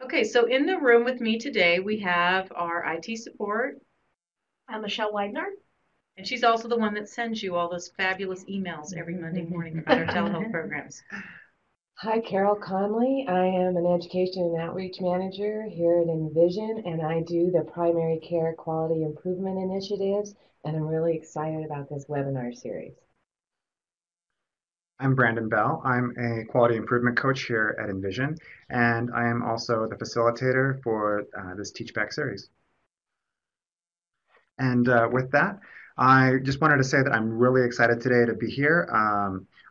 Okay, so in the room with me today, we have our IT support, I'm Michelle Weidner. and she's also the one that sends you all those fabulous emails every Monday morning about our telehealth programs. Hi, Carol Conley. I am an Education and Outreach Manager here at Envision, and I do the primary care quality improvement initiatives, and I'm really excited about this webinar series. I'm Brandon Bell. I'm a quality improvement coach here at Envision, and I am also the facilitator for this Teach Back series. And with that, I just wanted to say that I'm really excited today to be here.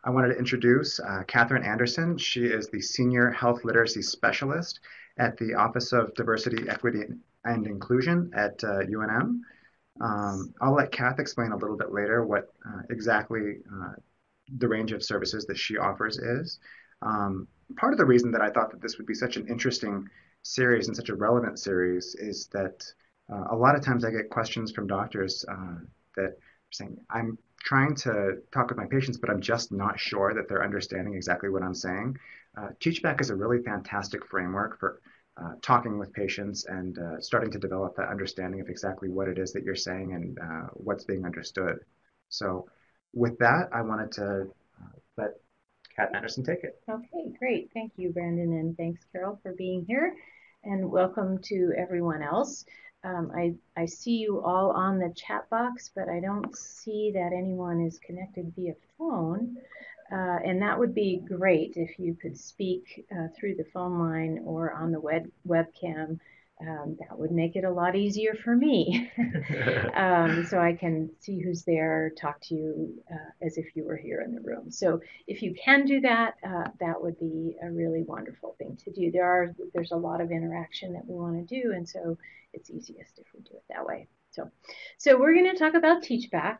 I wanted to introduce Catherine Anderson. She is the Senior Health Literacy Specialist at the Office of Diversity, Equity, and Inclusion at UNM. I'll let Kath explain a little bit later what exactly the range of services that she offers is. Part of the reason that I thought that this would be such an interesting series and such a relevant series is that a lot of times I get questions from doctors that are saying, I'm trying to talk with my patients, but I'm just not sure that they're understanding exactly what I'm saying. Teachback is a really fantastic framework for talking with patients and starting to develop that understanding of exactly what it is that you're saying and what's being understood. So with that, I wanted to let Kat Anderson take it. Okay, great. Thank you, Brandon, and thanks, Carol, for being here. And welcome to everyone else. I see you all on the chat box, but I don't see that anyone is connected via phone. And that would be great if you could speak through the phone line or on the webcam. That would make it a lot easier for me. So I can see who's there, talk to you as if you were here in the room. So if you can do that, that would be a really wonderful thing to do. There's a lot of interaction that we want to do, and so it's easiest if we do it that way. So we're going to talk about Teachback.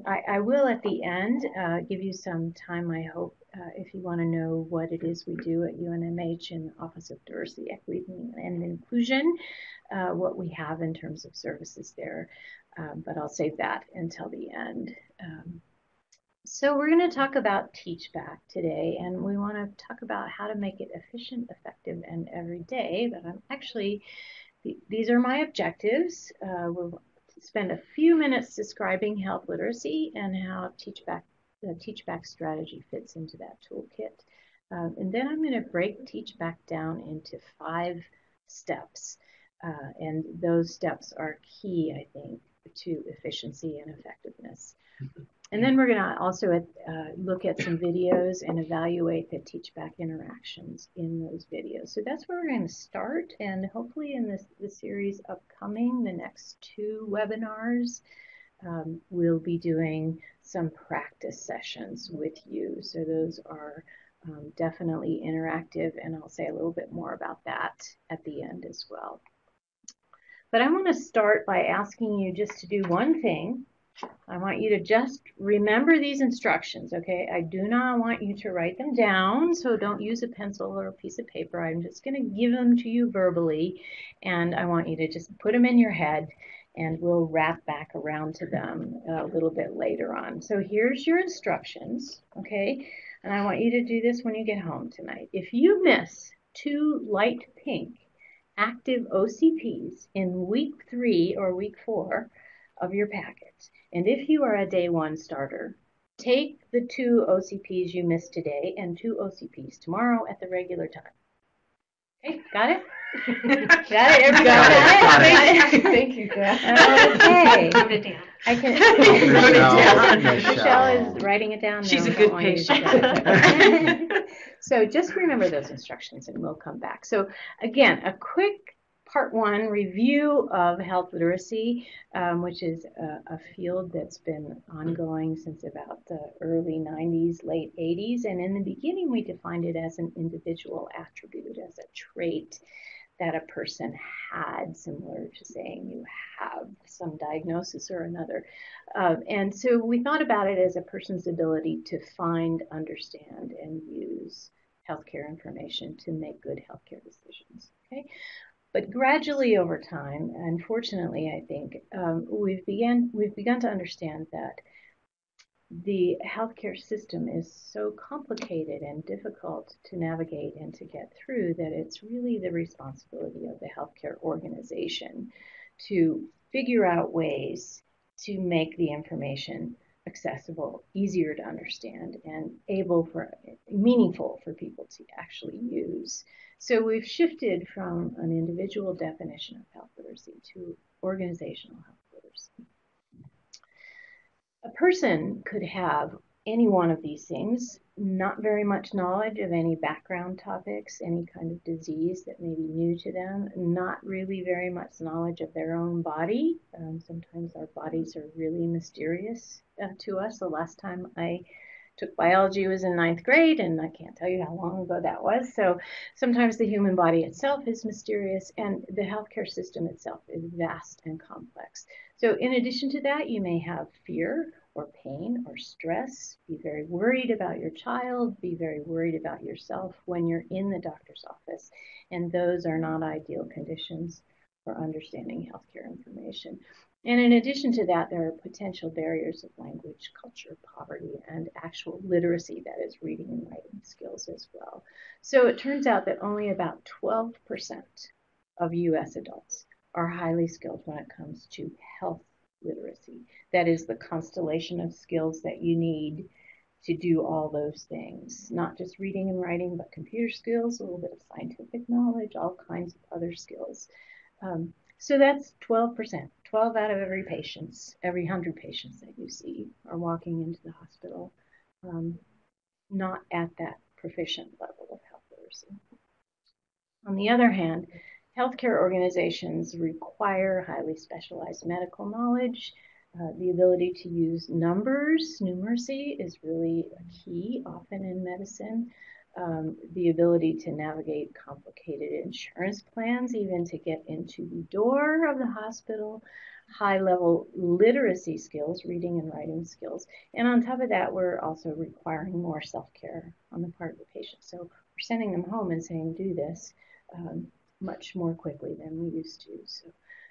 I will at the end give you some time, I hope, if you want to know what it is we do at UNMH in the Office of Diversity, Equity, and Inclusion, what we have in terms of services there. But I'll save that until the end. So we're going to talk about Teachback today, and we want to talk about how to make it efficient, effective, and everyday. But I'm actually, these are my objectives. We'll spend a few minutes describing health literacy and how the Teachback strategy fits into that toolkit. And then I'm going to break Teachback down into 5 steps. And those steps are key, I think, to efficiency and effectiveness. And then we're going to also look at some videos and evaluate the Teachback interactions in those videos. So that's where we're going to start. And hopefully in the series upcoming, the next 2 webinars, we'll be doing some practice sessions with you. So those are definitely interactive, and I'll say a little bit more about that at the end as well. But I want to start by asking you just to do one thing. I want you to just remember these instructions, okay? I do not want you to write them down, so don't use a pencil or a piece of paper. I'm just going to give them to you verbally, and I want you to just put them in your head, and we'll wrap back around to them a little bit later on. So here's your instructions, okay? And I want you to do this when you get home tonight. If you miss 2 light pink active OCPs in week 3 or week 4 of your packet, and if you are a day 1 starter, take the 2 OCPs you missed today and 2 OCPs tomorrow at the regular time. Okay, got it? Got it? Everybody got it? Thank you, Kath. Okay. Wrote it down. I can. Wrote it down. Michelle is writing it down. She's No, a good don't want you to patient. So just remember those instructions and we'll come back. So again, a quick part 1 review of health literacy, which is a field that's been ongoing since about the early 90s, late 80s. And in the beginning, we defined it as an individual attribute, as a trait that a person had, similar to saying you have some diagnosis or another. And so we thought about it as a person's ability to find, understand, and use healthcare information to make good healthcare decisions. Okay. But gradually over time, unfortunately, I think we've begun to understand that the healthcare system is so complicated and difficult to navigate and to get through that it's really the responsibility of the healthcare organization to figure out ways to make the information accessible, easier to understand, and meaningful for people to actually use. So we've shifted from an individual definition of health literacy to organizational health literacy. A person could have any one of these things, not very much knowledge of any background topics, any kind of disease that may be new to them, not really very much knowledge of their own body. Sometimes our bodies are really mysterious to us. The last time I took biology was in 9th grade, and I can't tell you how long ago that was. So sometimes the human body itself is mysterious, and the healthcare system itself is vast and complex. So in addition to that, you may have fear or pain or stress, be very worried about your child, be very worried about yourself when you're in the doctor's office, and those are not ideal conditions for understanding healthcare information. And in addition to that, there are potential barriers of language, culture, poverty, and actual literacy, that is reading and writing skills as well. So it turns out that only about 12% of US adults are highly skilled when it comes to health literacy. That is the constellation of skills that you need to do all those things, not just reading and writing, but computer skills, a little bit of scientific knowledge, all kinds of other skills. So that's 12%. 12 out of every 100 patients that you see are walking into the hospital not at that proficient level of health literacy. On the other hand, healthcare organizations require highly specialized medical knowledge. The ability to use numbers, numeracy, is really a key often in medicine. The ability to navigate complicated insurance plans, even to get into the door of the hospital, high-level literacy skills, reading and writing skills. And on top of that, we're also requiring more self-care on the part of the patient. So we're sending them home and saying, do this much more quickly than we used to.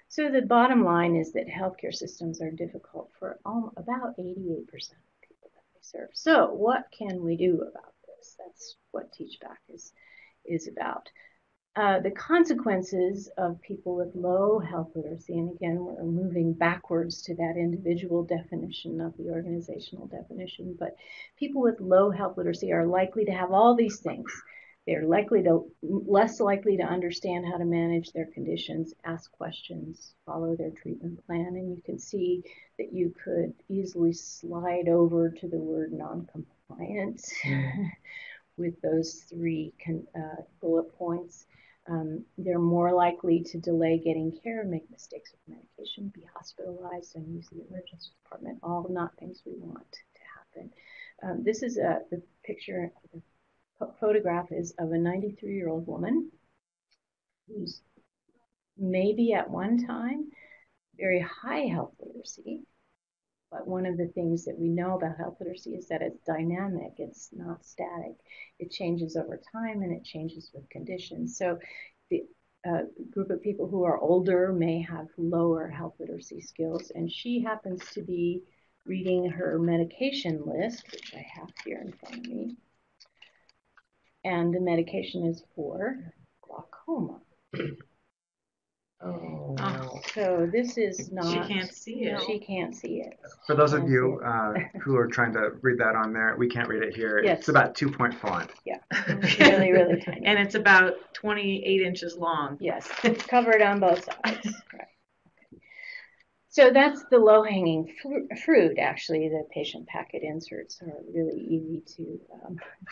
So the bottom line is that healthcare systems are difficult for about 88% of people that they serve. So what can we do about this? That's what Teach Back is about. The consequences of people with low health literacy, and again, we're moving backwards to that individual definition of the organizational definition, but people with low health literacy are likely to have all these things. They're less likely to understand how to manage their conditions, ask questions, follow their treatment plan, and you can see that you could easily slide over to the word non-compliant with those three bullet points. They're more likely to delay getting care, make mistakes with medication, be hospitalized, and use the emergency department, all not things we want to happen. This is the picture, the photograph is of a 93-year-old woman who's maybe at one time very high health literacy. But one of the things that we know about health literacy is that it's dynamic, it's not static. It changes over time and it changes with conditions. So the group of people who are older may have lower health literacy skills, and she happens to be reading her medication list, which I have here in front of me. And the medication is for glaucoma. Oh. So this is not. She can't see it. She can't see it. For those of you who are trying to read that on there, we can't read it here. Yes. It's about 2-point font. Yeah, it's really, really tiny. And it's about 28 inches long. Yes, it's covered on both sides. Right. So that's the low-hanging fruit, actually. The patient packet inserts are really easy to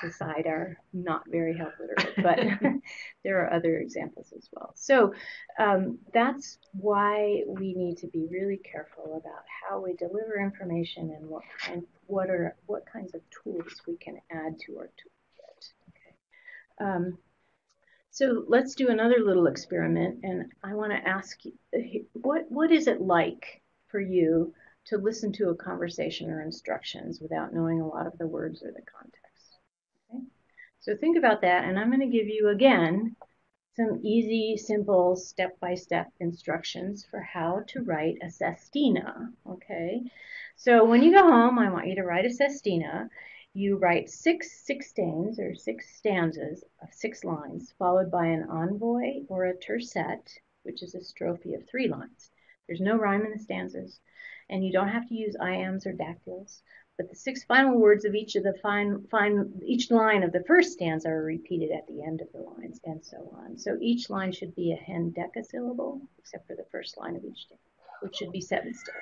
decide are not very health literate, but there are other examples as well. So that's why we need to be really careful about how we deliver information and what kinds of tools we can add to our toolkit. Okay. So let's do another little experiment, and I want to ask you, what is it like for you to listen to a conversation or instructions without knowing a lot of the words or the context? Okay? So think about that, and I'm going to give you, again, some easy, simple, step-by-step instructions for how to write a sestina, okay? So when you go home, I want you to write a sestina. You write six stanzas of 6 lines, followed by an envoy or a tercet, which is a strophe of 3 lines. There's no rhyme in the stanzas, and you don't have to use iambs or dactyls. But the 6 final words of each line of the first stanza are repeated at the end of the lines, and so on. So each line should be a hendecasyllable, except for the first line of each stanza, which should be 7 stanzas.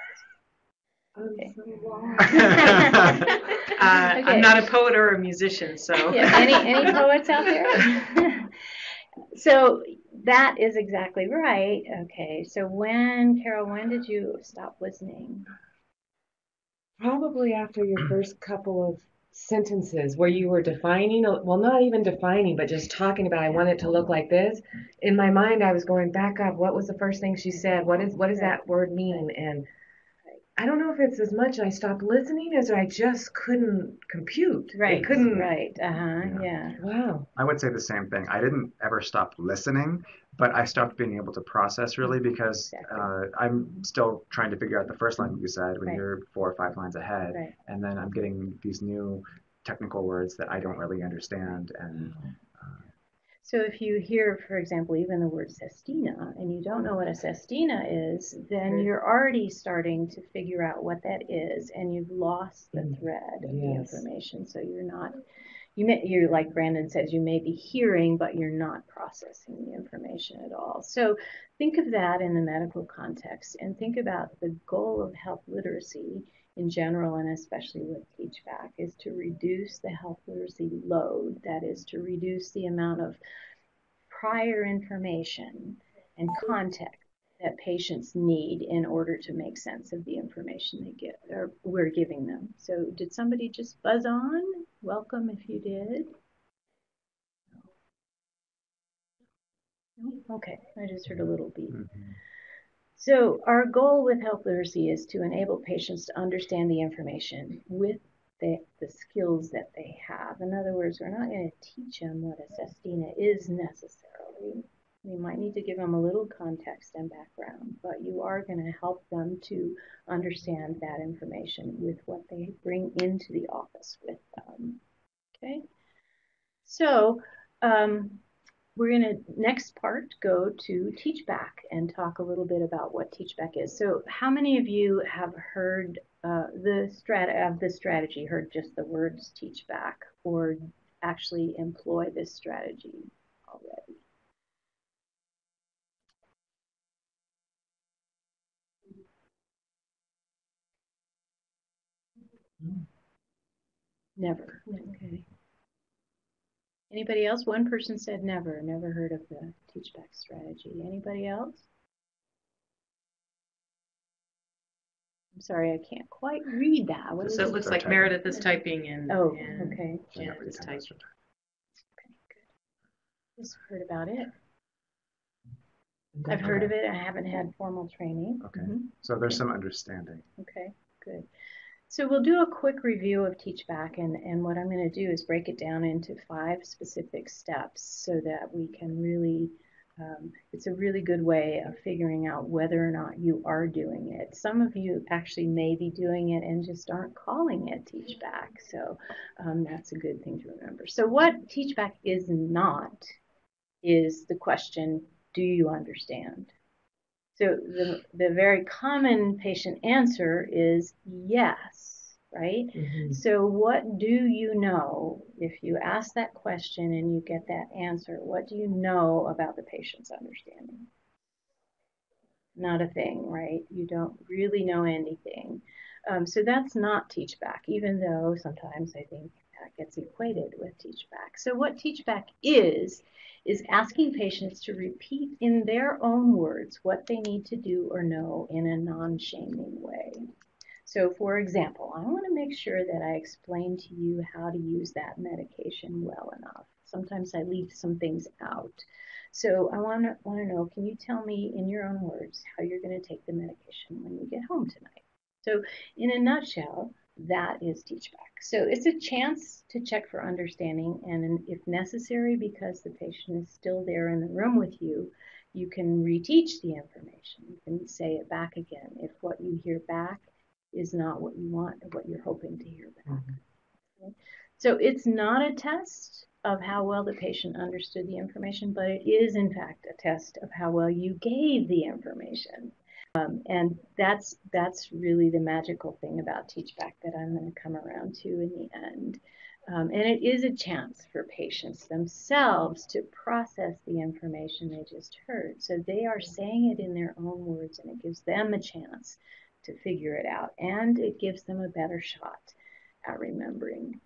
Okay. I'm not a poet or a musician, so. Yeah, any poets out there? So that is exactly right. Okay, so Carol, when did you stop listening? Probably after your first couple of sentences where you were defining, well, not even defining, but just talking about, I want it to look like this. In my mind, I was going back up. What was the first thing she said? What does that word mean? And I don't know if it's as much I stopped listening as I just couldn't compute. Right. I couldn't. Right. Yeah. Wow. I would say the same thing. I didn't ever stop listening, but I stopped being able to process really because I'm still trying to figure out the first line you said when you're 4 or 5 lines ahead, and then I'm getting these new technical words that I don't really understand. And so if you hear, for example, even the word sestina, and you don't know what a sestina is, then you're already starting to figure out what that is, and you've lost the thread of the information. So you're like Brandon says, you may be hearing, but you're not processing the information at all. So think of that in the medical context, and think about the goal of health literacy in general, and especially with TeachBack, is to reduce the health literacy load. That is, to reduce the amount of prior information and context that patients need in order to make sense of the information they get or we're giving them. So did somebody just buzz on? Welcome if you did. Okay, I just heard a little beep. So our goal with health literacy is to enable patients to understand the information with the skills that they have. In other words, we're not going to teach them what a sestina is necessarily. We might need to give them a little context and background, but you are going to help them to understand that information with what they bring into the office with them. Okay? So we're going to, next part, go to TeachBack and talk a little bit about what TeachBack is. So how many of you have heard the strategy, heard just the words TeachBack, or actually employ this strategy already? Never. Okay. Anybody else? One person said never heard of the TeachBack strategy. Anybody else? I'm sorry, I can't quite read that. So it looks like Meredith is typing in. Oh, okay. Janet is typing. Okay, good. Just heard about it. I've heard of it. I haven't had formal training. Okay. So there's some understanding. Okay, good. So we'll do a quick review of TeachBack, and what I'm going to do is break it down into 5 specific steps so that we can really, it's a really good way of figuring out whether or not you are doing it. Some of you actually may be doing it and just aren't calling it TeachBack, so that's a good thing to remember. So what TeachBack is not is the question, do you understand? So the very common patient answer is yes, right? So what do you know if you ask that question and you get that answer? What do you know about the patient's understanding? Not a thing, right? You don't really know anything. So that's not TeachBack, even though sometimes I think that gets equated with TeachBack. So what TeachBack is asking patients to repeat in their own words what they need to do or know in a non-shaming way. So for example, I want to make sure that I explain to you how to use that medication well enough. Sometimes I leave some things out. So I want to know, can you tell me in your own words how you're going to take the medication when you get home tonight? So in a nutshell, that is TeachBack. So it's a chance to check for understanding, and if necessary, because the patient is still there in the room with you, you can reteach the information. You can say it back again if what you hear back is not what you want or what you're hoping to hear back. Okay? So it's not a test of how well the patient understood the information, but it is in fact a test of how well you gave the information. And that's really the magical thing about TeachBack that I'm going to come around to in the end. And it is a chance for patients themselves to process the information they just heard. So they are saying it in their own words, and it gives them a chance to figure it out, and it gives them a better shot at remembering.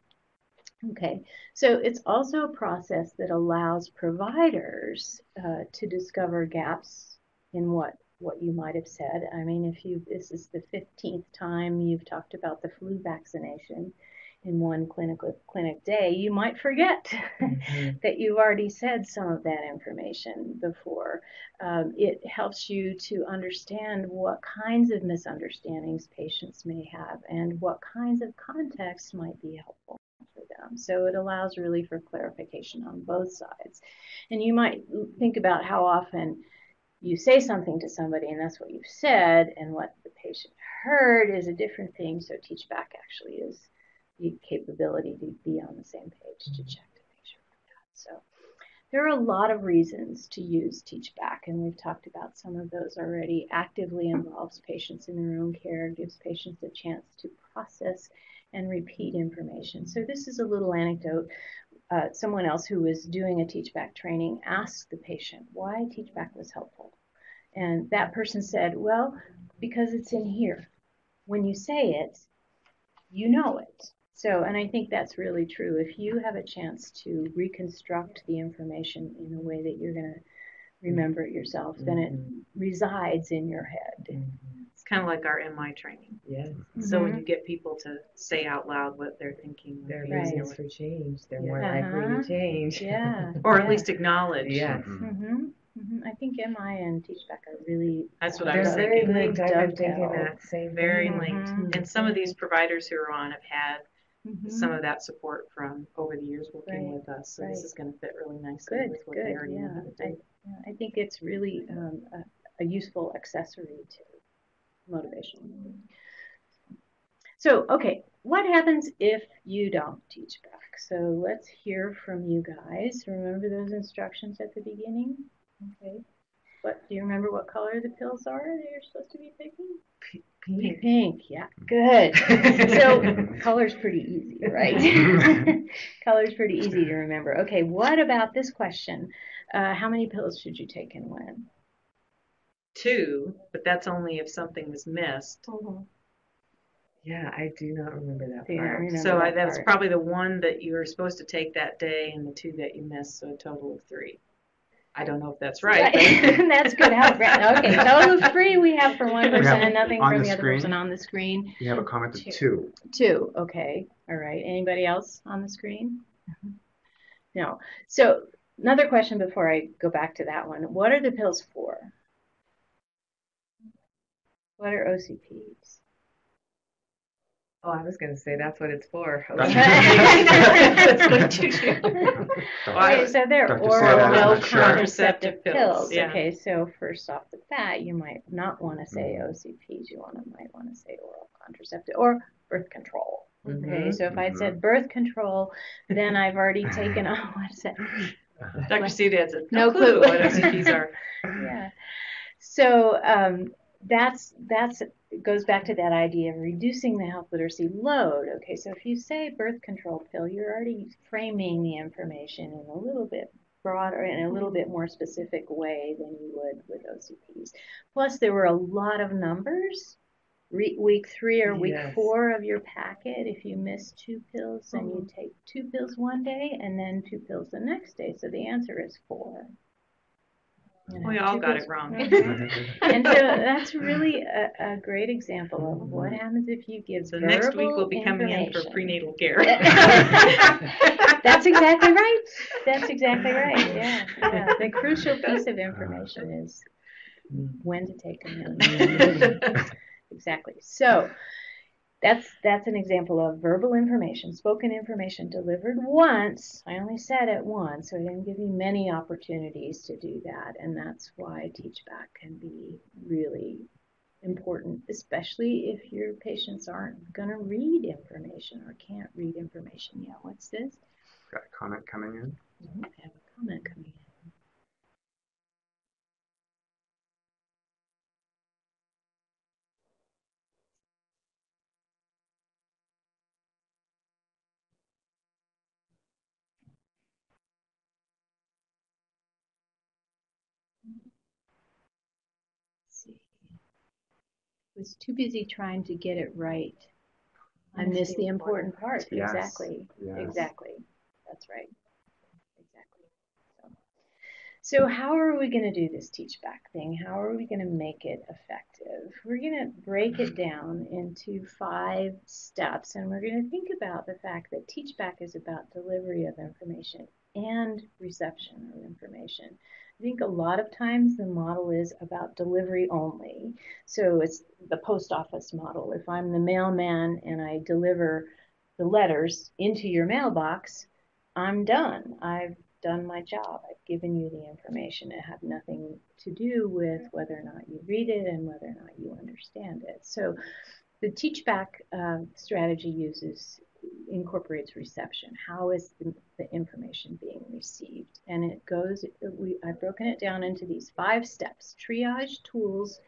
Okay, so it's also a process that allows providers to discover gaps in what you might have said. I mean, if this is the 15th time you've talked about the flu vaccination in one clinic day, you might forget that you've already said some of that information before. It helps you to understand what kinds of misunderstandings patients may have and what kinds of context might be helpful for them. So it allows really for clarification on both sides. And you might think about how often you say something to somebody and that's what you've said, and what the patient heard is a different thing. So TeachBack actually is the capability to be on the same page to check to make sure of that. So there are a lot of reasons to use TeachBack, and we've talked about some of those already. Actively involves patients in their own care, gives patients a chance to process and repeat information. So this is a little anecdote. Someone else who was doing a TeachBack training asked the patient why TeachBack was helpful. And that person said, well, because it's in here. When you say it, you know it. So, and I think that's really true. If you have a chance to reconstruct the information in a way that you're going to remember it yourself, then it resides in your head. It's kind of like our MI training. Yes. So when you get people to say out loud what they're thinking, They're Right. reasons for change. They're more Yeah. likely to change. Yeah. or at least acknowledge. Yes. I think MI and TeachBack are really That's what I They're was very thinking. linked. I've been thinking dovetail. that same Very thing. linked. And some of these providers who are on have had some Mhm. of that support from over the years working Right, with us. So right. this is going to fit really nicely Good, with what they good, already know how to do. I think it's really a useful accessory to motivation. So, okay, what happens if you don't TeachBack? So let's hear from you guys. Remember those instructions at the beginning? Okay. What, do you remember what color the pills are that you're supposed to be taking? Pink. Pink, yeah, good. So color's pretty easy, right? Color's pretty easy to remember. Okay, what about this question? How many pills should you take and when? 2, but that's only if something was missed. Yeah, I do not remember that Do you not part. remember So that that's part? probably the 1 that you were supposed to take that day and the 2 that you missed, so a total of 3. I don't know if that's right. but- That's good help, Brent. Okay, total of 3 we have for one We person have and nothing on from the the other screen. person on the screen. You have a comment of 2. 2, okay, all right. Anybody else on the screen? No. So another question before I go back to that one. What are the pills for? What are OCPs? Oh, I was going to say that's what it's for. That's what you do. Okay, so they're Dr. oral Sarah, I'm no not sure. contraceptive pills. Yeah. Okay, so first off the bat, you might not want to say OCPs. You might want to say oral contraceptive or birth control. Okay, so if I'd said birth control, then I've already taken on what is that? Dr. Seed has No no clue clue. what OCPs are. Yeah. So that's it goes back to that idea of reducing the health literacy load. Okay, so if you say birth control pill, you're already framing the information in a little bit broader, in a little bit more specific way than you would with OCPs. Plus, there were a lot of numbers. Week 3 or week Yes. 4 of your packet, if you miss 2 pills, then you take 2 pills one day and then 2 pills the next day. So the answer is 4. We all got it wrong. And so that's really a great example of what happens if you give So next week we'll verbal be coming in for information. prenatal care. That's exactly right. That's exactly right. Yeah. The crucial piece of information is when to take them. Exactly. So that's an example of verbal information, spoken information delivered once. I only said it once, so I didn't give you many opportunities to do that, and that's why TeachBack can be really important, especially if your patients aren't going to read information or can't read information yet. What's this? Got a comment coming in. I have a comment coming in. Let's see. I was too busy trying to get it right. I missed the important part. Yes. Exactly. Yes. Exactly. That's right. Exactly. So how are we going to do this teach back thing? How are we going to make it effective? We're going to break it down into 5 steps, and we're going to think about the fact that teach back is about delivery of information and reception of information. I think a lot of times the model is about delivery only. So it's the post office model. If I'm the mailman and I deliver the letters into your mailbox, I'm done. I've done my job. I've given you the information. It had nothing to do with whether or not you read it and whether or not you understand it. So the teach back strategy incorporates reception. How is the information being received? And it goes, I've broken it down into these 5 steps: triage, tools,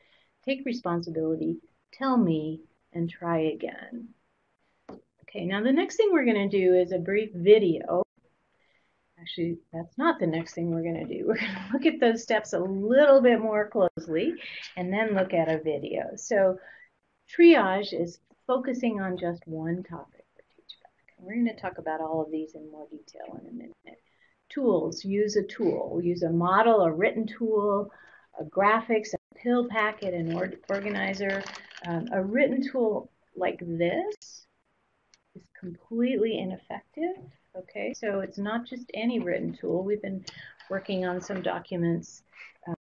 take responsibility, tell me, and try again. Okay, now the next thing we're going to do is a brief video. Actually, that's not the next thing we're going to do. We're going to look at those steps a little bit more closely and then look at a video. So triage is focusing on just one topic for teach back. And we're going to talk about all of these in more detail in a minute. Tools, use a tool. Use a model, a written tool, a graphics, a pill packet, an organizer. A written tool like this is completely ineffective. Okay, so it's not just any written tool. We've been working on some documents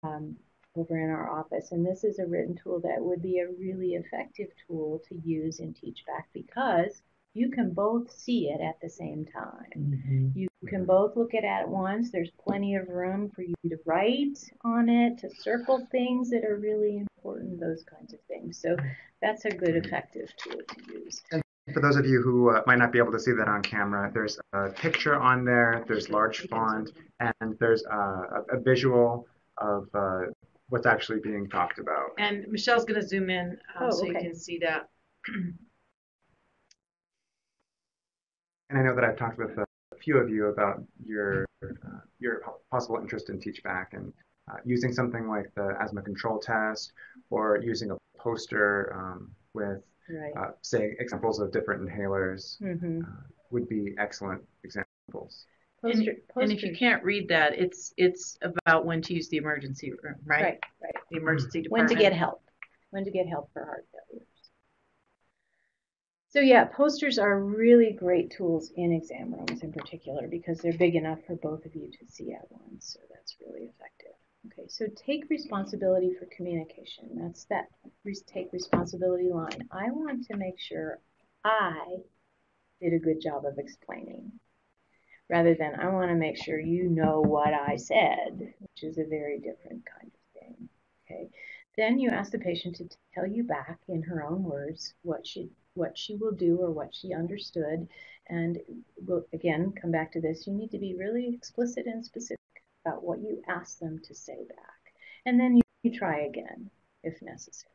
over in our office, and this is a written tool that would be a really effective tool to use in teach back because you can both see it at the same time. You can both look at it at once. There's plenty of room for you to write on it, to circle things that are really important, those kinds of things. So that's a good effective tool to use. For those of you who might not be able to see that on camera, there's a picture on there, there's large font, and there's a visual of what's actually being talked about. And Michelle's going to zoom in so you okay. can see that. And I know that I've talked with a few of you about your possible interest in teach back and using something like the asthma control test or using a poster with say examples of different inhalers would be excellent examples. And if you can't read that, it's about when to use the emergency room, right? Right. The emergency department. When to get help. When to get help for heart failure. So yeah, posters are really great tools in exam rooms in particular because they're big enough for both of you to see at once. So that's really effective. Okay, so take responsibility for communication. That's that take responsibility line. I want to make sure I did a good job of explaining rather than I want to make sure you know what I said, which is a very different kind of thing. Okay, then you ask the patient to tell you back in her own words what she will do or what she understood. And we'll, again, come back to this. You need to be really explicit and specific about what you ask them to say back. And then you try again if necessary.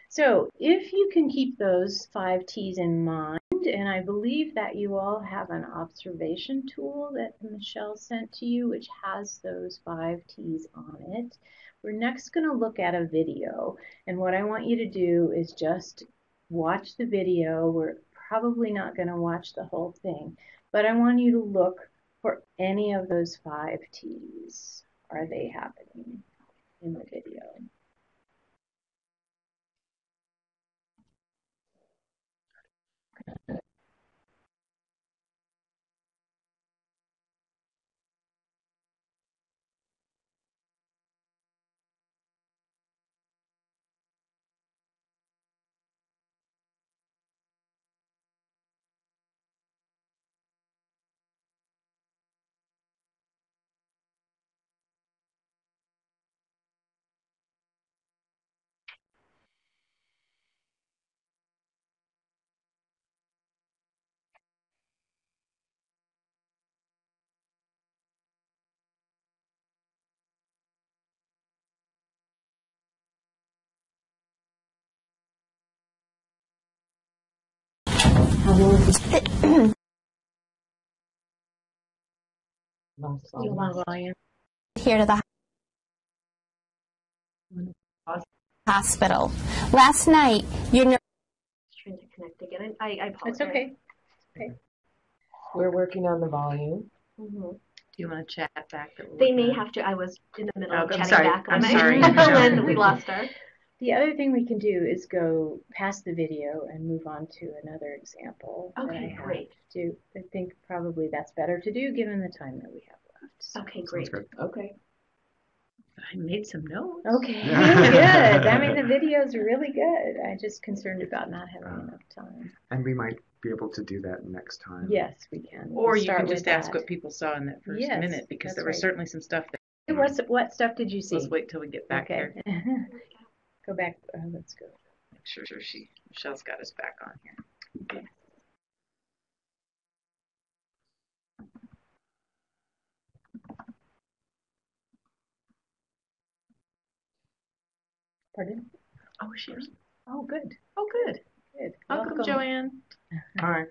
So if you can keep those 5 T's in mind, and I believe that you all have an observation tool that Michelle sent to you, which has those 5 T's on it. We're next going to look at a video. And what I want you to do is just watch the video. We're probably not going to watch the whole thing, but I want you to look for any of those 5 T's. Are they happening in the video? You want volume? Here to the hospital. Last night, your nurse Trying to connect again. I apologize. It's okay. We're working on the volume. Mm-hmm. Do you want to chat back? They may have to. I was in the middle of I'm chatting sorry. back I'm on sorry, my Michelle. when we lost our. The other thing we can do is go past the video and move on to another example. that I Okay, have great. I think probably that's better to do given the time that we have left. So. Okay, great. Sounds good. Okay. I made some notes. Okay, good. I mean, the videos are really good. I'm just concerned about not having enough time. And we might be able to do that next time. Yes, we can. Or We'll you start can just with ask that. what people saw in that first Yes, minute, because that's there was right. certainly some stuff that. What stuff did you see? Let's wait till we get back Okay. there. Go back. Let's go. Make sure Michelle's got us back on here. Pardon? Oh, she's. Oh, good. Oh, good. Good. Welcome, Joanne. Hi.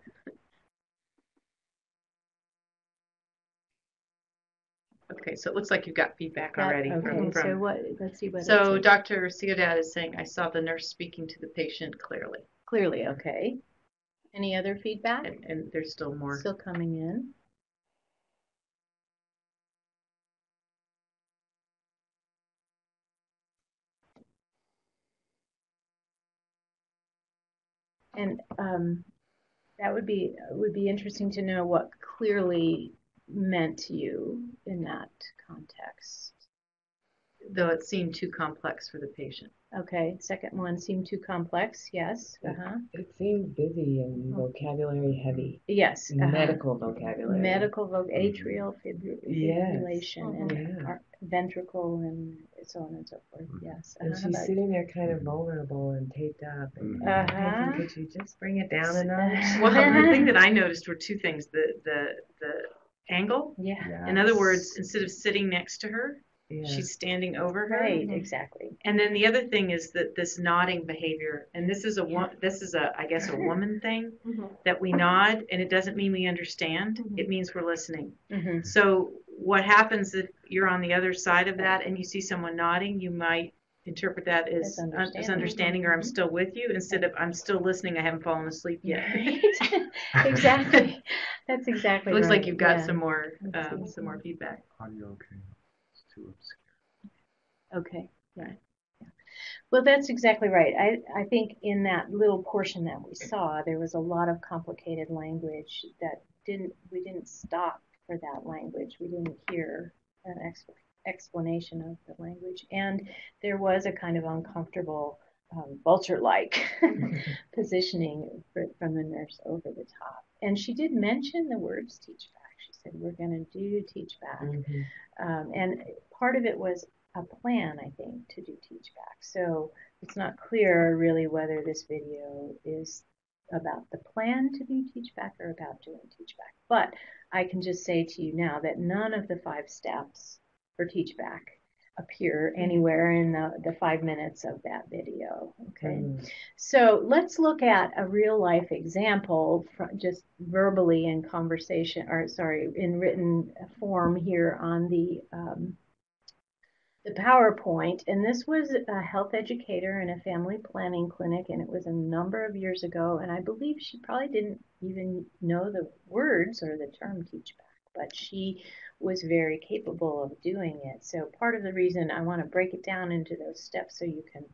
Okay, so it looks like you've got feedback That- already okay. from. So what? Let's see what. it So says. Dr. Ciudad is saying, I saw the nurse speaking to the patient clearly, Clearly, okay. Any other feedback? and there's still more. Still coming in. And that would be interesting to know what clearly meant to you in that context. Though it seemed too complex for the patient. Okay, second one seemed too complex. Yes. It seemed busy and vocabulary heavy. Yes. Medical vocabulary. Medical atrial fibrillation and Yeah. ventricle and so on and so forth. Yes. And she's sitting there kind of vulnerable and taped up. And thinking, could you just bring it down a notch? Well, the thing that I noticed were two things: the angle. Yeah. In other words, instead of sitting next to her, Yeah. she's standing over her. Right. Exactly. And then the other thing is that this nodding behavior, and this is I guess a woman thing, that we nod, and it doesn't mean we understand. It means we're listening. Mm-hmm. So what happens if you're on the other side of that and you see someone nodding, you might interpret that as understanding, or I'm still with you, instead of I'm still listening, I haven't fallen asleep yet. Right. Exactly. That's exactly It looks right. like you've got Yeah. some more Let's see. feedback. Audio okay. It's too obscure. Okay. Yeah. Well, that's exactly right. I think in that little portion that we saw, there was a lot of complicated language that we didn't stop for that language. We didn't hear an explanation of the language. And there was a kind of uncomfortable vulture-like positioning from the nurse over the top. And she did mention the words teach back. She said, we're going to do teach back. And part of it was a plan, I think, to do teach back. So it's not clear really whether this video is about the plan to do teach back or about doing teach back. But I can just say to you now that none of the 5 steps for teach back appear anywhere in the 5 minutes of that video. Okay. So let's look at a real life example just verbally in conversation, or sorry, in written form here on the PowerPoint. And this was a health educator in a family planning clinic, and it was a number of years ago. And I believe she probably didn't even know the words or the term teach back, but she was very capable of doing it. So part of the reason I want to break it down into those steps so you can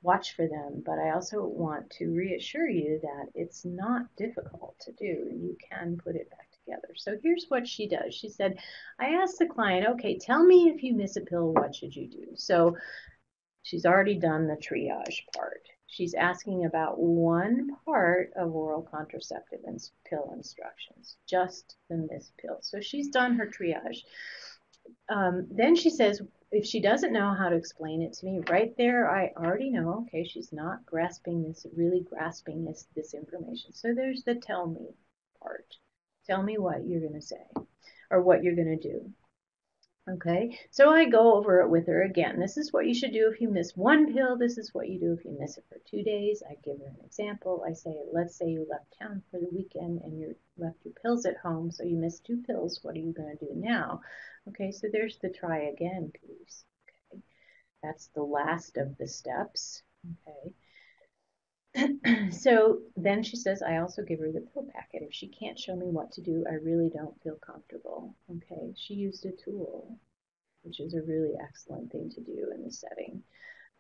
watch for them, but I also want to reassure you that it's not difficult to do. You can put it back together. So here's what she does. She said, I asked the client, okay, tell me if you miss a pill, what should you do? So she's already done the triage part. She's asking about one part of oral contraceptive and pill instructions, just the missed pill. So she's done her triage. Then she says, if she doesn't know how to explain it to me, right there, I already know, okay, she's not really grasping this information. So there's the tell me part. Tell me what you're going to say or what you're going to do. Okay, so I go over it with her again. This is what you should do if you miss one pill. This is what you do if you miss it for 2 days. I give her an example. I say, let's say you left town for the weekend and you left your pills at home, so you missed 2 pills. What are you going to do now? Okay, so there's the try again piece. Okay, that's the last of the steps. Okay. So then she says, I also give her the pill packet. If she can't show me what to do, I really don't feel comfortable. Okay, she used a tool, which is a really excellent thing to do in this setting.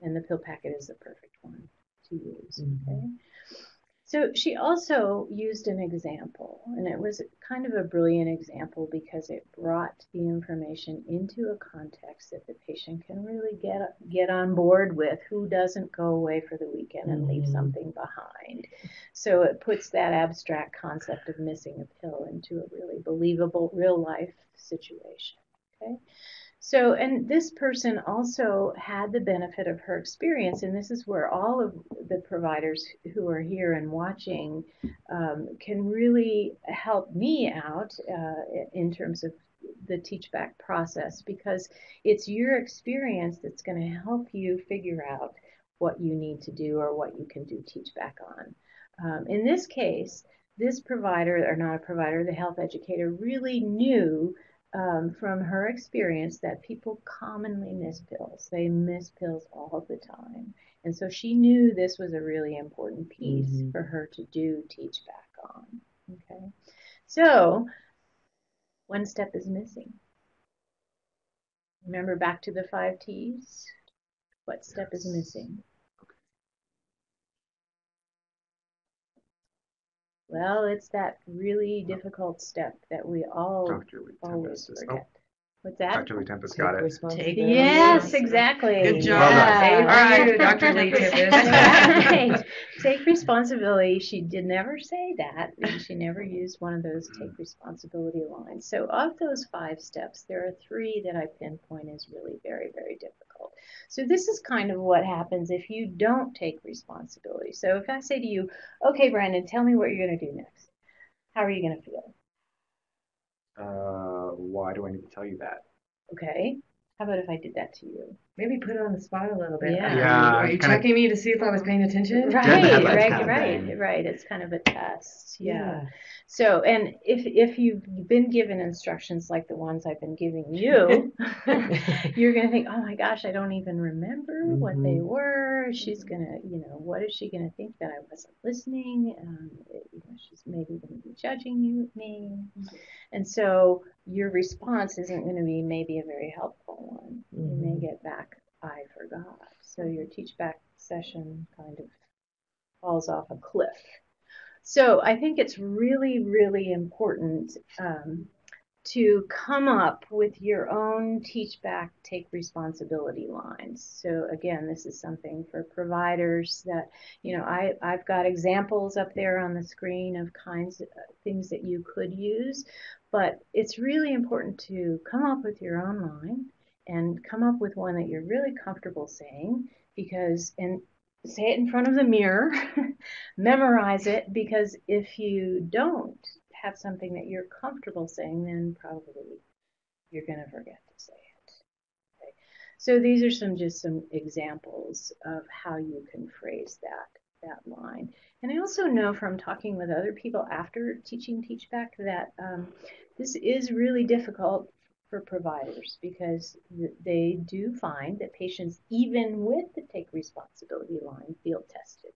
And the pill packet is the perfect one to use. Okay. So she also used an example, and it was kind of a brilliant example because it brought the information into a context that the patient can really get on board with, who doesn't go away for the weekend and leave something behind. So it puts that abstract concept of missing a pill into a really believable real life situation. Okay. So, and this person also had the benefit of her experience, and this is where all of the providers who are here and watching can really help me out in terms of the teach back process, because it's your experience that's going to help you figure out what you need to do or what you can do teach back on. In this case, this provider, or not a provider, the health educator really knew from her experience that people commonly miss pills. They miss pills all the time. And so she knew this was a really important piece for her to do teach back on. Okay. So one step is missing. Remember back to the 5 T's? What step is missing? Well, it's that really difficult step that we all always forget. What's that? Dr. Lee Tempest got it. Yes, exactly. Good job. Yeah. All right, Dr. Lee Tempest. Right. Take responsibility. She did never say that, and she never used one of those take responsibility lines. So of those 5 steps, there are 3 that I pinpoint as really very, very difficult. So this is kind of what happens if you don't take responsibility. So if I say to you, okay, Brandon, tell me what you're going to do next. How are you going to feel? Why do I need to tell you that? Okay. How about if I did that to you? Maybe put it on the spot a little bit. Yeah. Are you checking me to see if I was paying attention? Right. It's kind of a test. Yeah. So, and if you've been given instructions like the ones I've been giving you, you're going to think, oh my gosh, I don't even remember what they were. She's going to, what is she going to think, that I wasn't listening? She's maybe going to be judging me. And so your response isn't going to be maybe a very helpful one. You may get back, I forgot. So your teach back session kind of falls off a cliff. So I think it's really, really important to come up with your own teach back, take responsibility lines. So again, this is something for providers that, I've got examples up there on the screen of kinds of things that you could use, but it's really important to come up with your own line and come up with one that you're really comfortable saying, and say it in front of the mirror, memorize it, because if you don't have something that you're comfortable saying, then probably you're going to forget to say it. Okay. So these are some examples of how you can phrase that line. And I also know from talking with other people after teaching teach back that this is really difficult for providers, because they do find that patients, even with the take responsibility line, feel tested.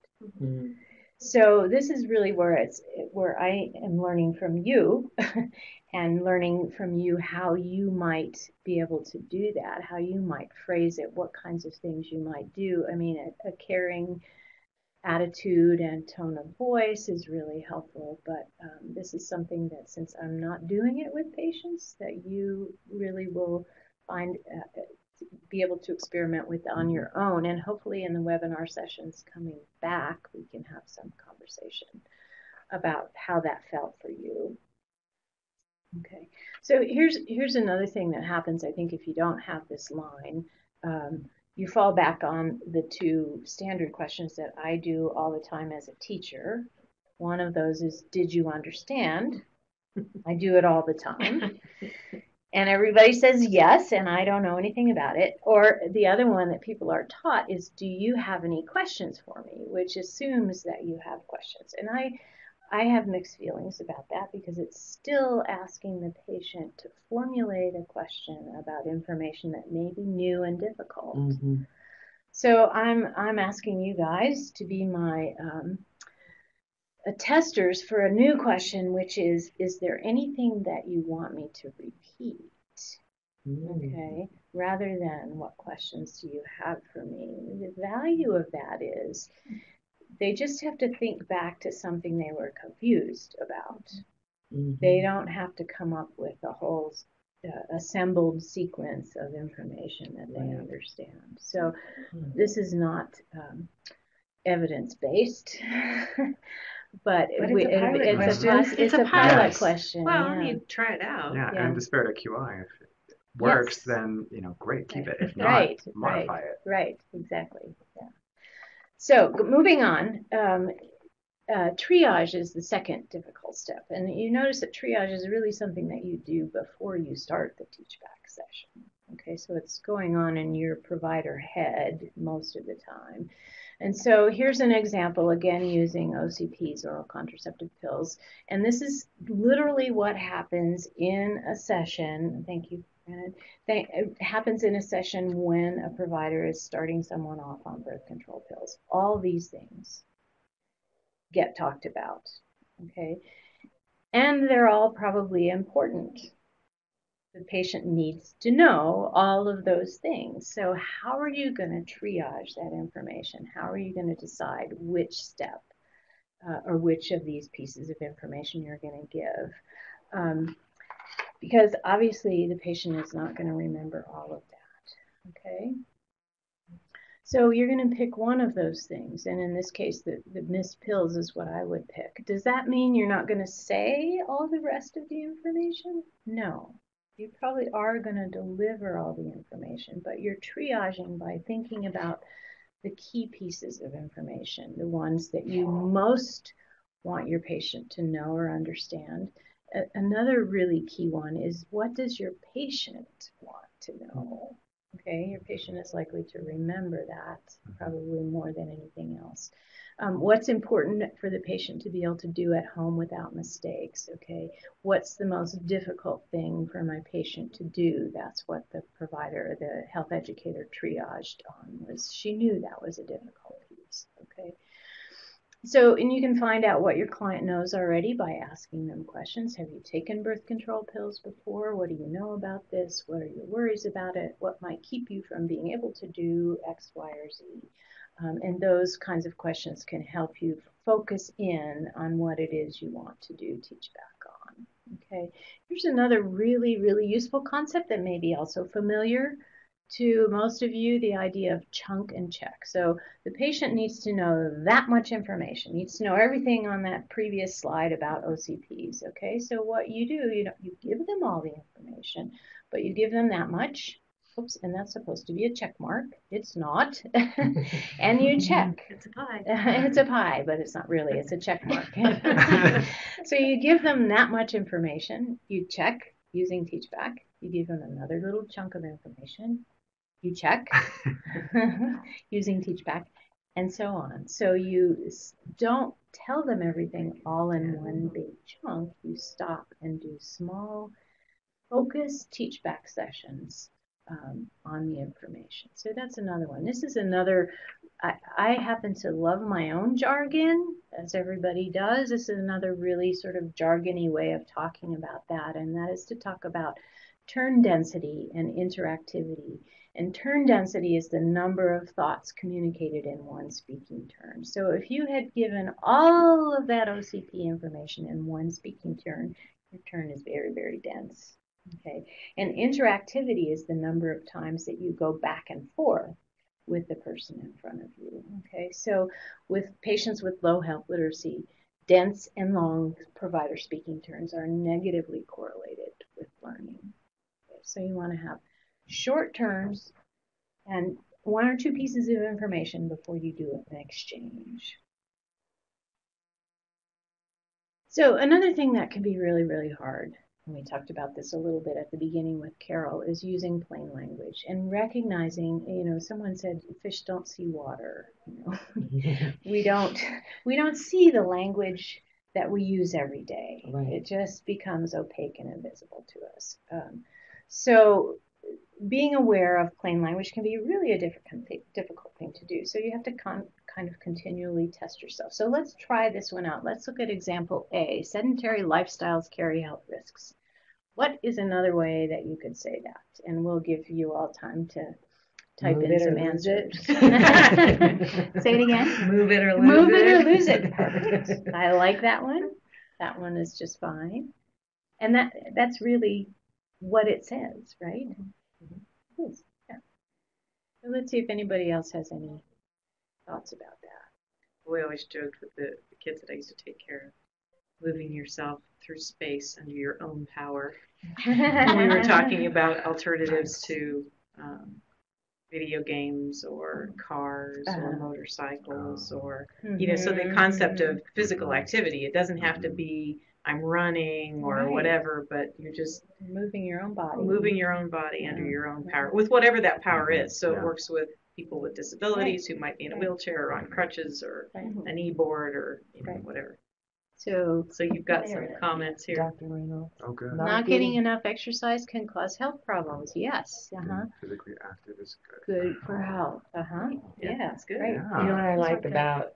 So this is really where I am learning from you and learning from you how you might be able to do that, how you might phrase it, what kinds of things you might do. I mean, a caring attitude and tone of voice is really helpful, but this is something that, since I'm not doing it with patients, that you really will find be able to experiment with on your own, and hopefully in the webinar sessions coming back we can have some conversation about how that felt for you. Okay, so here's another thing that happens, I think, if you don't have this line. You fall back on the 2 standard questions that I do all the time as a teacher. One of those is, did you understand? I do it all the time. And everybody says yes, and I don't know anything about it. Or the other one that people are taught is, do you have any questions for me? Which assumes that you have questions. And I have mixed feelings about that because it's still asking the patient to formulate a question about information that may be new and difficult. Mm-hmm. So I'm asking you guys to be my testers for a new question, which is there anything that you want me to repeat? Okay, rather than what questions do you have for me? The value of that is they just have to think back to something they were confused about. Mm-hmm. They don't have to come up with a whole assembled sequence of information that they understand. So this is not evidence-based. But it's a pilot question. Well, you try it out. Yeah, and in the spirit of QI, if it works, then great, keep it. If not, modify it. Right, exactly. Yeah. So moving on, triage is the second difficult step, and you notice that triage is really something that you do before you start the teach back session. Okay, so it's going on in your provider head most of the time. And so here's an example, again, using OCPs, oral contraceptive pills. And this is literally what happens in a session. Thank you, Brandon. It happens in a session when a provider is starting someone off on birth control pills. All these things get talked about, okay? And they're all probably important. The patient needs to know all of those things. So how are you going to triage that information? How are you going to decide which step or which of these pieces of information you're going to give? Because obviously the patient is not going to remember all of that, okay? So you're going to pick one of those things, and in this case, the missed pills is what I would pick. Does that mean you're not going to say all the rest of the information? No. You probably are going to deliver all the information, but you're triaging by thinking about the key pieces of information, the ones that you most want your patient to know or understand. Another really key one is, what does your patient want to know? Okay, your patient is likely to remember that probably more than anything else. What's important for the patient to be able to do at home without mistakes, okay? What's the most difficult thing for my patient to do? That's what the provider, the health educator triaged on, was she knew that was a difficult piece, okay? So, and you can find out what your client knows already by asking them questions. Have you taken birth control pills before? What do you know about this? What are your worries about it? What might keep you from being able to do X, Y, or Z? And those kinds of questions can help you focus in on what it is you want to do teach back on. Okay, here's another really, really useful concept that may be also familiar to most of you, the idea of chunk and check. So the patient needs to know that much information, needs to know everything on that previous slide about OCPs. Okay, so what you do, you give them all the information, but you give them that much. Oops, and that's supposed to be a check mark. It's not. And you check. It's a pie. It's a pie, but it's not really. It's a check mark. So you give them that much information. You check using TeachBack. You give them another little chunk of information. You check using TeachBack, and so on. So you don't tell them everything all in one big chunk. You stop and do small, focused TeachBack sessions on the information. So that's another one. This is another, I happen to love my own jargon, as everybody does. This is another really sort of jargony way of talking about that, and that is to talk about turn density and interactivity. And turn density is the number of thoughts communicated in one speaking turn. So if you had given all of that OCP information in one speaking turn, your turn is very, very dense. Okay, and interactivity is the number of times that you go back and forth with the person in front of you. Okay, so with patients with low health literacy, dense and long provider speaking turns are negatively correlated with learning. Okay, so you want to have short turns and one or two pieces of information before you do an exchange. So another thing that can be really, really hard and we talked about this a little bit at the beginning with Carol, is using plain language and recognizing, someone said fish don't see water. We don't see the language that we use every day. Right. It just becomes opaque and invisible to us. So being aware of plain language can be really a difficult thing to do. So you have to kind of continually test yourself. So let's try this one out. Let's look at example A. Sedentary lifestyles carry health risks. What is another way that you could say that? And we'll give you all time to type in some answers. Say it again. Move it or lose it. Move it or lose it. Perfect. I like that one. That one is just fine. And that's really what it says, right? Mm-hmm. Yeah. So let's see if anybody else has any thoughts about that. We always joked with the kids that I used to take care of, moving yourself through space under your own power. We were talking about alternatives to video games or cars or motorcycles or, so the concept of physical activity, it doesn't have to be I'm running or whatever, but you're just moving your own body. Moving your own body under your own power, with whatever that power is. So it works with people with disabilities who might be in a wheelchair or on crutches or an e-board or whatever. So you've got some comments here. Dr. Reynolds. Oh, good. Not getting enough exercise can cause health problems. Yes. Physically active is good. Good for health. Yeah, that's good. Right. You know what I liked about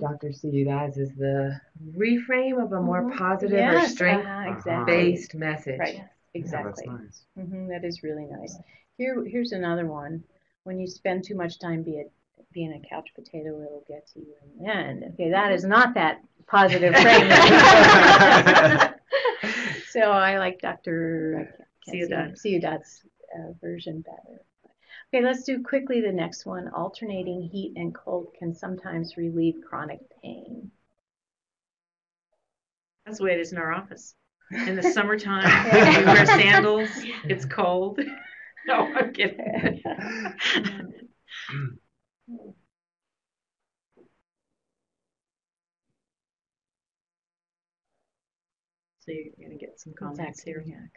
Dr. Ciudad is the reframe of a more positive or strength-based message. Right. Exactly. Yeah, that's nice. That is really nice. Here's another one. When you spend too much time being a couch potato, it'll get to you in the end. Okay, that is not that positive frame. So I like Dr. Ciudad's version better. Okay, let's do quickly the next one. Alternating heat and cold can sometimes relieve chronic pain. That's the way it is in our office. In the summertime, we wear sandals. It's cold. No, I'm kidding. So you're going to get some comments here. Yeah.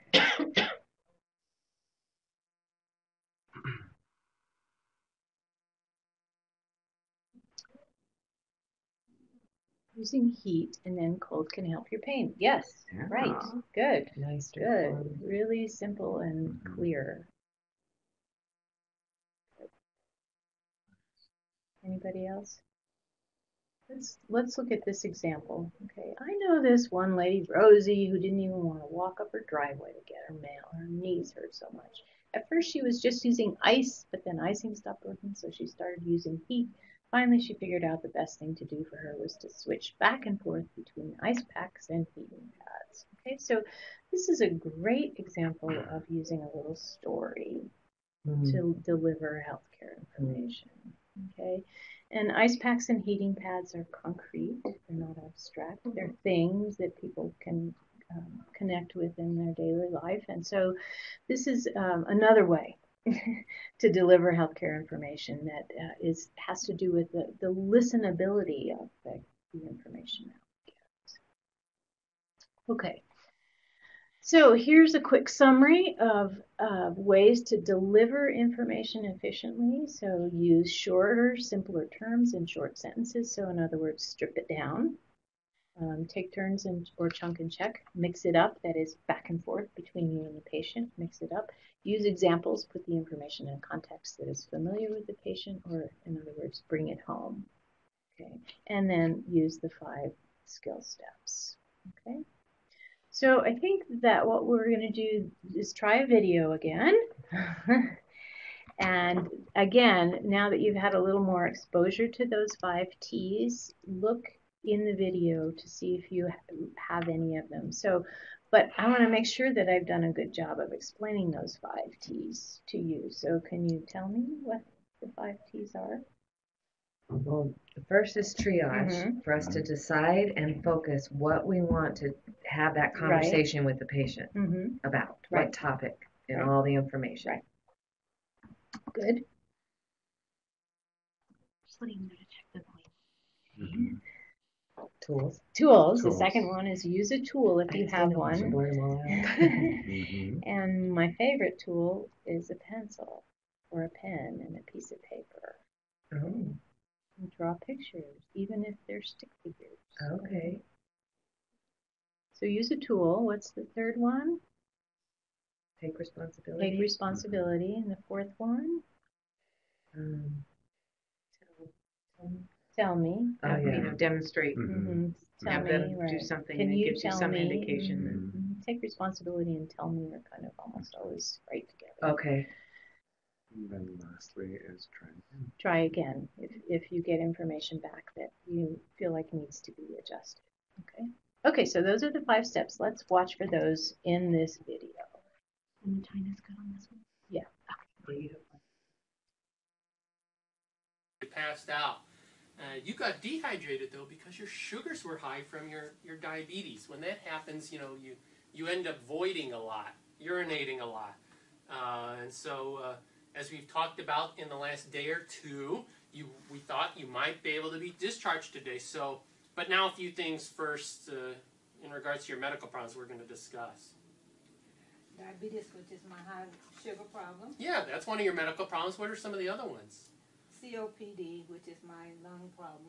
Using heat and then cold can help your pain. Yes, right. Good. Nice. Good. Really simple and clear. Anybody else? Let's look at this example. Okay, I know this one lady, Rosie, who didn't even want to walk up her driveway to get her mail. Her knees hurt so much. At first she was just using ice, but then icing stopped working, so she started using heat. Finally, she figured out the best thing to do for her was to switch back and forth between ice packs and heating pads. Okay, so this is a great example of using a little story to deliver healthcare information. Okay, and ice packs and heating pads are concrete. They're not abstract. They're things that people can connect with in their daily life. And so this is another way to deliver healthcare information that has to do with the listenability of the information that we get. Okay. So here's a quick summary of ways to deliver information efficiently. So use shorter, simpler terms in short sentences. So in other words, strip it down. Take turns or chunk and check. Mix it up, that is back and forth between you and the patient. Mix it up. Use examples, put the information in a context that is familiar with the patient, or in other words, bring it home. Okay, and then use the 5 skill steps. Okay. So I think that what we're going to do is try a video again. And again, now that you've had a little more exposure to those 5 T's, look in the video to see if you have any of them. But I want to make sure that I've done a good job of explaining those 5 T's to you. So can you tell me what the 5 T's are? Well, the first is triage, for us to decide and focus what we want to have that conversation with the patient about, what topic and all the information. Right. Good. Just letting them know to check the volume. Tools. Tools. The Tools. second one is use a tool if you have one. Blur them all out. Mhm. And my favorite tool is a pencil or a pen and a piece of paper. Oh, And draw pictures, even if they're stick figures. okay. So use a tool. What's the third one? Take responsibility. Take responsibility. And the fourth one? Um, Tell me. Oh, You yeah. know, demonstrate. Mm-hmm. Tell Have me, them do right. something Can that you gives you tell some me? indication. Mhm. Take responsibility and tell me are kind of almost always right together. Okay. And then lastly is try again. Try again if you get information back that you feel like needs to be adjusted. Okay. Okay, so those are the 5 steps. Let's watch for those in this video. And China's good on this one. Yeah. You passed out. You got dehydrated though because your sugars were high from your diabetes. When that happens, you end up voiding a lot, urinating a lot, and so as we've talked about in the last day or two, we thought you might be able to be discharged today. So, but now a few things first in regards to your medical problems we're going to discuss. Diabetes, which is my high sugar problem. Yeah, that's one of your medical problems. What are some of the other ones? COPD, which is my lung problem.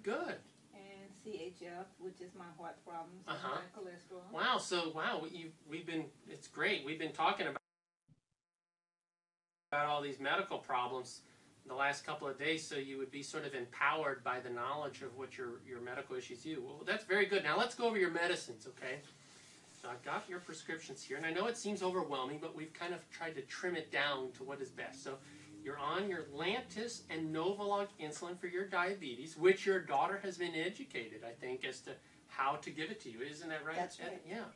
Good. And CHF, which is my heart problems, and Uh-huh. high cholesterol. Wow, it's great. We've been talking about all these medical problems the last couple of days, so you would be sort of empowered by the knowledge of what your medical issues do. Well, that's very good. Now let's go over your medicines, okay? So I've got your prescriptions here, and I know it seems overwhelming, but we've kind of tried to trim it down to what is best. So you're on your Lantus and Novolog insulin for your diabetes, which your daughter has been educated, I think, as to how to give it to you. Isn't that right? That's right. Yeah.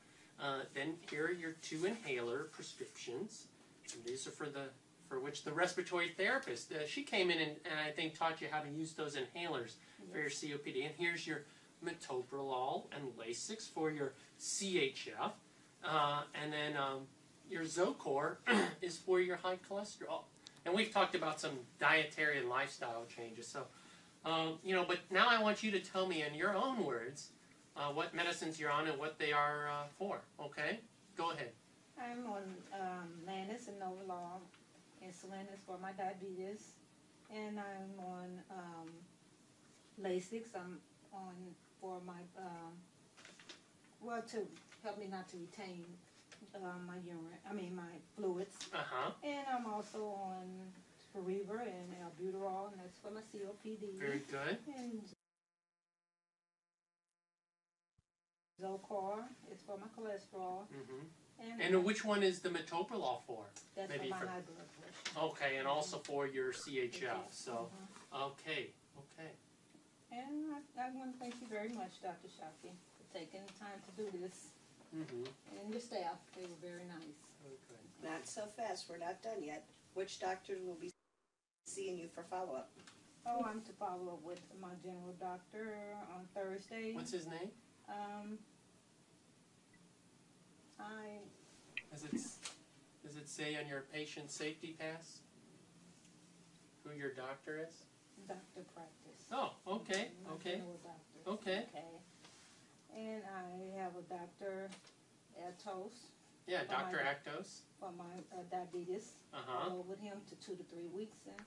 Then here are your 2 inhaler prescriptions. And these are for which the respiratory therapist, she came in and I think taught you how to use those inhalers for your COPD. And here's your metoprolol and Lasix for your CHF. And then your Zocor is for your high cholesterol. And we've talked about some dietary and lifestyle changes. So, but now I want you to tell me in your own words what medicines you're on and what they are for. Okay? Go ahead. I'm on Lantus and Novolog. Insulin is for my diabetes. And I'm on Lasix. I'm on for my, to help me not to retain my urine, my fluids. Uh-huh. And I'm also on Spiriva and albuterol, and that's for my COPD. Very good. And Zocor is for my cholesterol. Mm-hmm. And which one is the metoprolol for? That's Maybe for my high blood pressure. Okay, and also for your CHF. So, okay. And I want to thank you very much, Dr. Shaki, for taking the time to do this. Mm-hmm. And your staff, they were very nice. Okay. Not so fast. We're not done yet. Which doctors will be seeing you for follow-up? Oh, I'm to follow up with my general doctor on Thursday. What's his name? Does it say on your patient safety pass who your doctor is? Dr. Practice. Oh, okay, okay. General doctor. Okay. And I have a Dr. Atos. Yeah, Dr. Actos. For my diabetes. Uh-huh. Follow with him to 2 to 3 weeks, and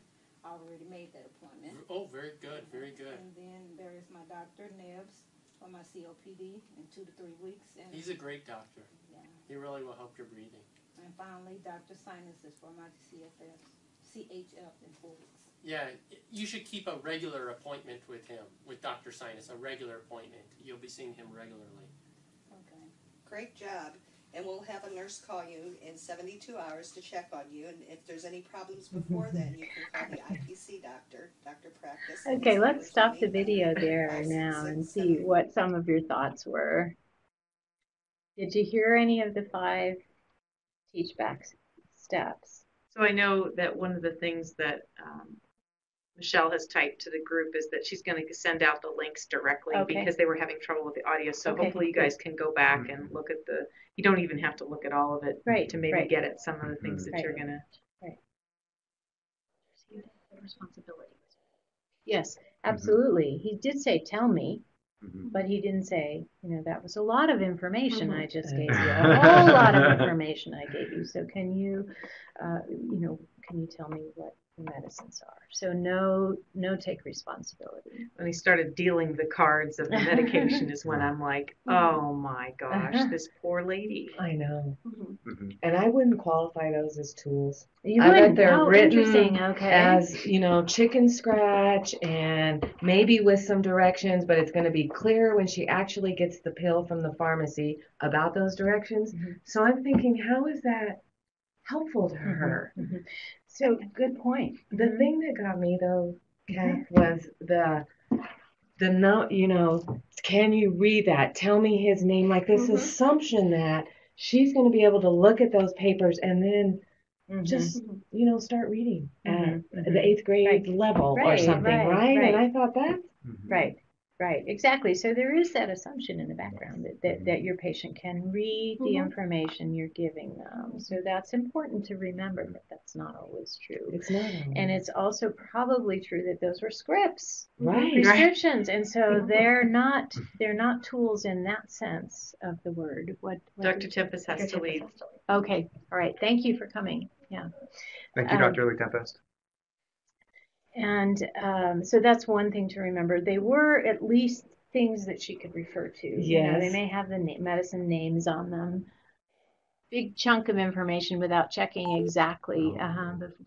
I already made that appointment. Oh, very good, very good. And then there is my Dr. Nebbs for my COPD in 2 to 3 weeks. And He's a great doctor. Yeah. He really will help your breathing. And finally, Dr. Sinus is for my CHF in 4 weeks. Yeah, you should keep a regular appointment with him, with Dr. Sinus, a regular appointment. You'll be seeing him regularly. Okay. Great job. And we'll have a nurse call you in 72 hours to check on you. And if there's any problems before then, you can call the IPC doctor, Dr. Practice. Okay, let's stop the video there now and see what some of your thoughts were. Did you hear any of the 5 teach back steps? So I know that one of the things that Michelle has typed to the group is that she's going to send out the links directly because they were having trouble with the audio. So hopefully you guys can go back and look at you don't even have to look at all of it to maybe get at some of the things that you're going to. Responsibility. Yes, absolutely. He did say, tell me. But he didn't say, that was a lot of information I just gave you, a whole lot of information I gave you. So can you tell me what the medicines are? So no take responsibility. When he started dealing the cards of the medication is when I'm like, oh my gosh, this poor lady. I know. And I wouldn't qualify those as tools. You I bet wouldn't? they're Oh, written interesting. Okay. as, chicken scratch and maybe with some directions, but it's going to be clear when she actually gets the pill from the pharmacy about those directions. So I'm thinking, how is that helpful to her? So good point. The thing that got me though, Kath, was the note, can you read that? Tell me his name. Like this assumption that she's going to be able to look at those papers and then just, start reading at the 8th grade level or something, right? And I thought that's Right, exactly. So there is that assumption in the background that your patient can read the information you're giving them. So that's important to remember that that's not always true. It's not always. And it's also probably true that those were scripts, right, prescriptions, and so they're not tools in that sense of the word. What Dr. Tempest has to leave. Okay, all right. Thank you for coming. Yeah. Thank you, Dr. Lee Tempest. And so that's one thing to remember. They were at least things that she could refer to. Yes. They may have the medicine names on them. Big chunk of information without checking exactly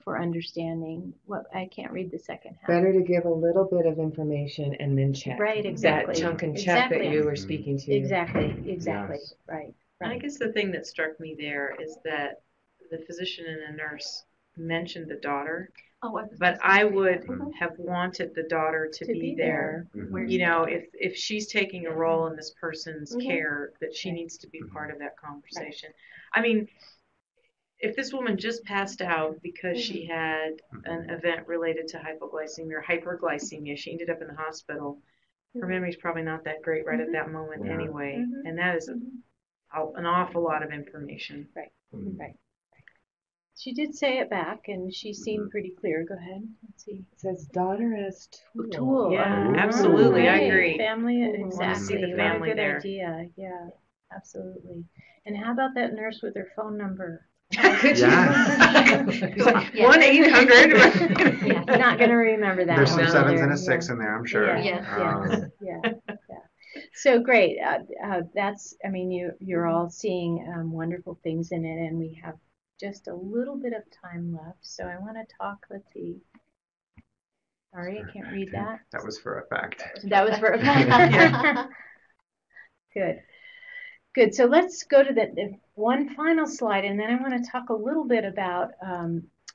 for understanding. I can't read the second half. Better to give a little bit of information and then check. Right, exactly. That chunk and check that you were speaking to. Exactly. Yes. Right. I guess the thing that struck me there is that the physician and the nurse mentioned the daughter. But I would have wanted the daughter to be there. If she's taking a role in this person's care, that she needs to be part of that conversation. I mean, if this woman just passed out because she had an event related to hypoglycemia or hyperglycemia, she ended up in the hospital, her memory's probably not that great right at that moment anyway. And that is an awful lot of information. Right. She did say it back, and she seemed pretty clear. Go ahead. Let's see. It says daughter as tool. Yeah, absolutely. I agree. Family, exactly. I want to see the family good there. Idea. Yeah, absolutely. And how about that nurse with her phone number? Could you? 1-800. Not going to remember that. There's some one 7s either. and a 6 in there, I'm sure. Yeah. So great. That's. I mean, you're all seeing wonderful things in it, and we have just a little bit of time left, so I want to talk. Let's see. Sorry, I can't read that. That was for a fact. That was for a fact. Good. So let's go to the one final slide, and then I want to talk a little bit about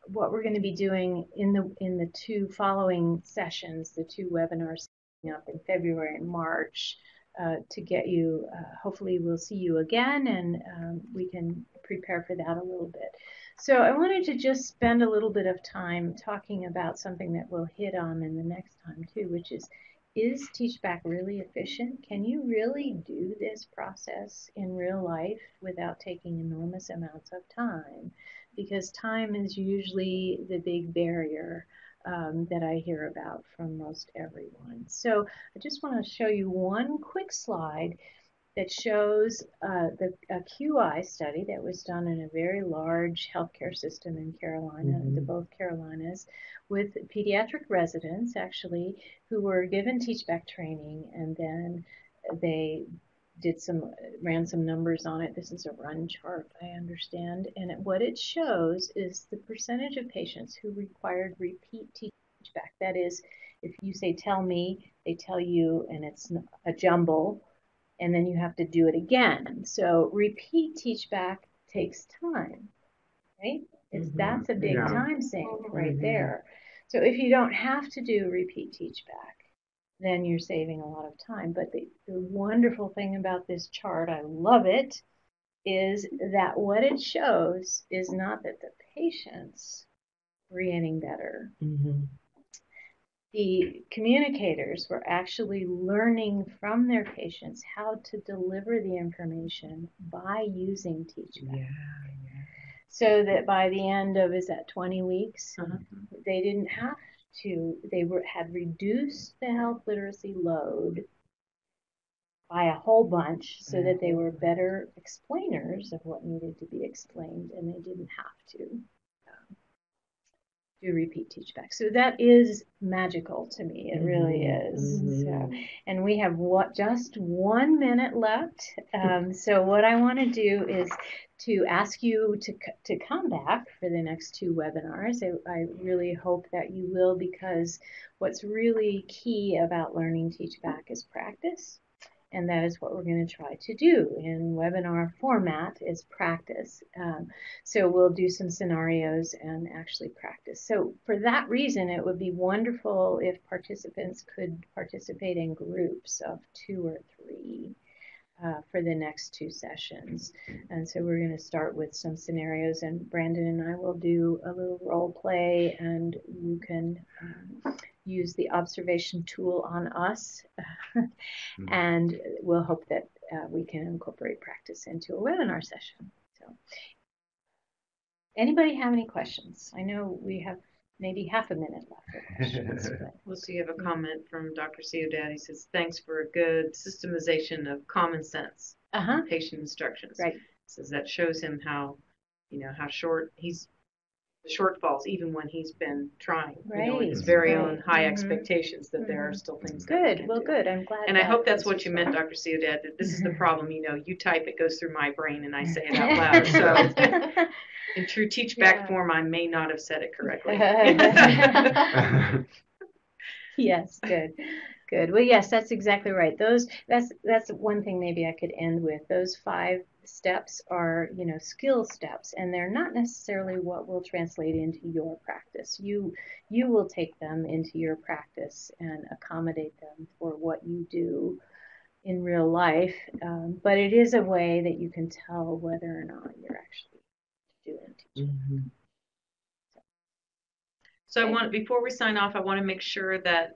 what we're going to be doing in the 2 following sessions, the 2 webinars coming up in February and March. To get you, hopefully we'll see you again, and we can prepare for that a little bit. So I wanted to just spend a little bit of time talking about something that we'll hit on in the next time too, which is TeachBack really efficient? Can you really do this process in real life without taking enormous amounts of time? Because time is usually the big barrier that I hear about from most everyone. So I just want to show you one quick slide that shows a QI study that was done in a very large healthcare system in Carolina, both Carolinas, with pediatric residents actually who were given TeachBack training, and then they ran some numbers on it. This is a run chart, I understand, and what it shows is the percentage of patients who required repeat TeachBack. That is, if you say tell me, they tell you, and it's a jumble, and then you have to do it again. So repeat TeachBack takes time, right? That's a big time sink right there. So if you don't have to do repeat TeachBack, then you're saving a lot of time. But the wonderful thing about this chart, I love it, is that what it shows is not that the patients were getting better. The communicators were actually learning from their patients how to deliver the information by using TeachBack. So that by the end of, 20 weeks, they didn't have to, had reduced the health literacy load by a whole bunch so that they were better explainers of what needed to be explained, and they didn't have to do repeat teach back. So that is magical to me. It really is. So, and we have just 1 minute left. So what I want to do is to ask you to come back for the next 2 webinars. I really hope that you will, because what's really key about learning teach back is practice. And that is what we're going to try to do in webinar format, is practice. So we'll do some scenarios and actually practice. So for that reason, it would be wonderful if participants could participate in groups of 2 or 3 for the next 2 sessions. And so we're going to start with some scenarios, and Brandon and I will do a little role play, and you can use the observation tool on us, and we'll hope that we can incorporate practice into a webinar session. So, anybody have any questions? I know we have maybe half a minute left for questions. Well, so you have a comment from Dr. Ciudad. He says, thanks for a good systemization of common sense patient instructions. Right. Says that shows him how, how short the shortfalls, even when he's been trying, in his very own high expectations, that there are still things that we can do. Good. I'm glad. And I hope that's what you meant, Dr. Ciudad, that this is the problem. You type, it goes through my brain, and I say it out loud. So in true teach back form, I may not have said it correctly. Yes, good. Well, yes, that's exactly right. That's one thing maybe I could end with. Those 5 steps are, skill steps, and they're not necessarily what will translate into your practice. You will take them into your practice and accommodate them for what you do in real life, but it is a way that you can tell whether or not you're actually doing teaching. So before we sign off, I want to make sure that